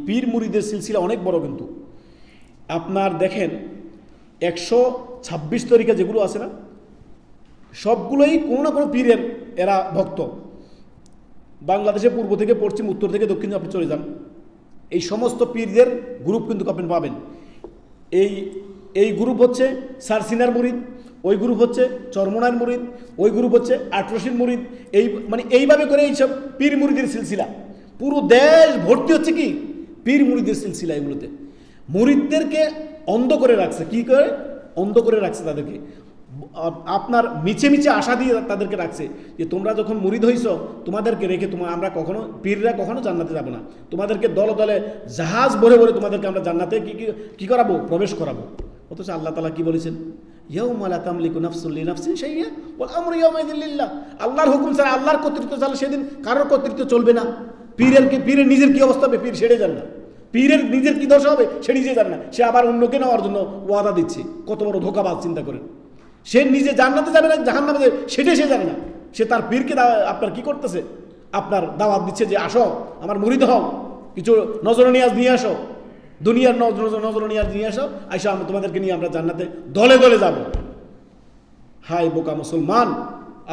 পীর মুরিদের সিলসিলা অনেক বড়। কিন্তু আপনার দেখেন 126 তরিকা যেগুলো আছে না, সবগুলোই কোনো না কোনো পীরের এরা ভক্ত। বাংলাদেশে পূর্ব থেকে পশ্চিম, উত্তর থেকে দক্ষিণ আপনি চলে যান, এই সমস্ত পীরদের গ্রুপ কিন্তু আপনি পাবেন। এই গ্রুপ হচ্ছে সারসিনার মুরিদ, ওই গ্রুপ হচ্ছে চরমনার মুরিদ, ওই গ্রুপ হচ্ছে আটরশির মুরিদ। মানে এইভাবে করে এইসব পীর মুরিদের সিলসিলা, পুরো দেশ ভর্তি হচ্ছে কি পীর মুরিদের সিলসিলা। এগুলোতে মুরিদদেরকে অন্ধ করে রাখছে। কি করে অন্ধ করে রাখছে? তাদেরকে আপনার মিছে মিছে আশা দিয়ে তাদেরকে রাখছে যে তোমরা যখন মুরিদ হইছ, তোমাদেরকে রেখে আমরা কখনো, পীররা কখনো জান্নাতে যাব না, তোমাদেরকে দলে দলে জাহাজ ভরে ভরে তোমাদেরকে আমরা জান্নাতে কি করাবো? প্রবেশ করাবো। অথচ আল্লাহ তাআলা কি বলেছেন? ইয়াউমা লা তামলিকু নাফসুন লিনাফসিন শাইআ ওয়াল আমরু ইয়াউমাইযিন লিল্লাহ। আল্লাহর হুকুম ছাড়া, আল্লাহর কর্তৃত্ব ছাড়া সেদিন কারোর কর্তৃত্ব চলবে না। পীরের নিজের কি অবস্থা হবে? পীর সেরে যান না। পীরের নিজের কি দশা হবে? সে নিজে জান না। সে আবার অন্যকে নেওয়ার জন্য ওয়াদা দিচ্ছে। কত বড় ধোঁকাবাজ, চিন্তা করেন। সে নিজে জান্নাতে যাবে না জাহান্নামে যাবে সেটাই সে জানে না। সে তার পীরকে আপনার কি করতেছে? আপনার দাওয়াত দিচ্ছে যে আসো আমার মুরিদ হও, কিছু নজরনিয়াজ নিয়ে আসো, দুনিয়ার নজরনিয়াজ নিয়ে আসো, আইসা আমরা তোমাদেরকে নিয়ে আমরা জান্নাতে দলে দলে যাব। হায় বোকা মুসলমান!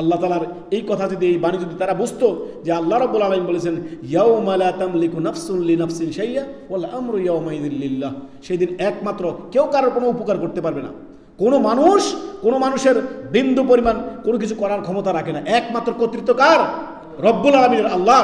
আল্লাহ তাআলার এই কথা যদি, এই বাণী যদি তারা বুঝতো যে আল্লাহ রাব্বুল আলামিন বলেছেন ইয়াউমা লা তামলিকু নাফসুন লিনাফসিন শাইআ ওয়াল আমরু ইয়াউমাইযিন লিল্লাহ, সেদিন একমাত্র কেউ কারোর কোনো উপকার করতে পারবে না। কোনো মানুষের বিন্দু পরিমাণ কোনো কিছু করার ক্ষমতা রাখে না। একমাত্র কর্তৃত্ব কার? রব্বুল আলামিনের, আল্লাহ।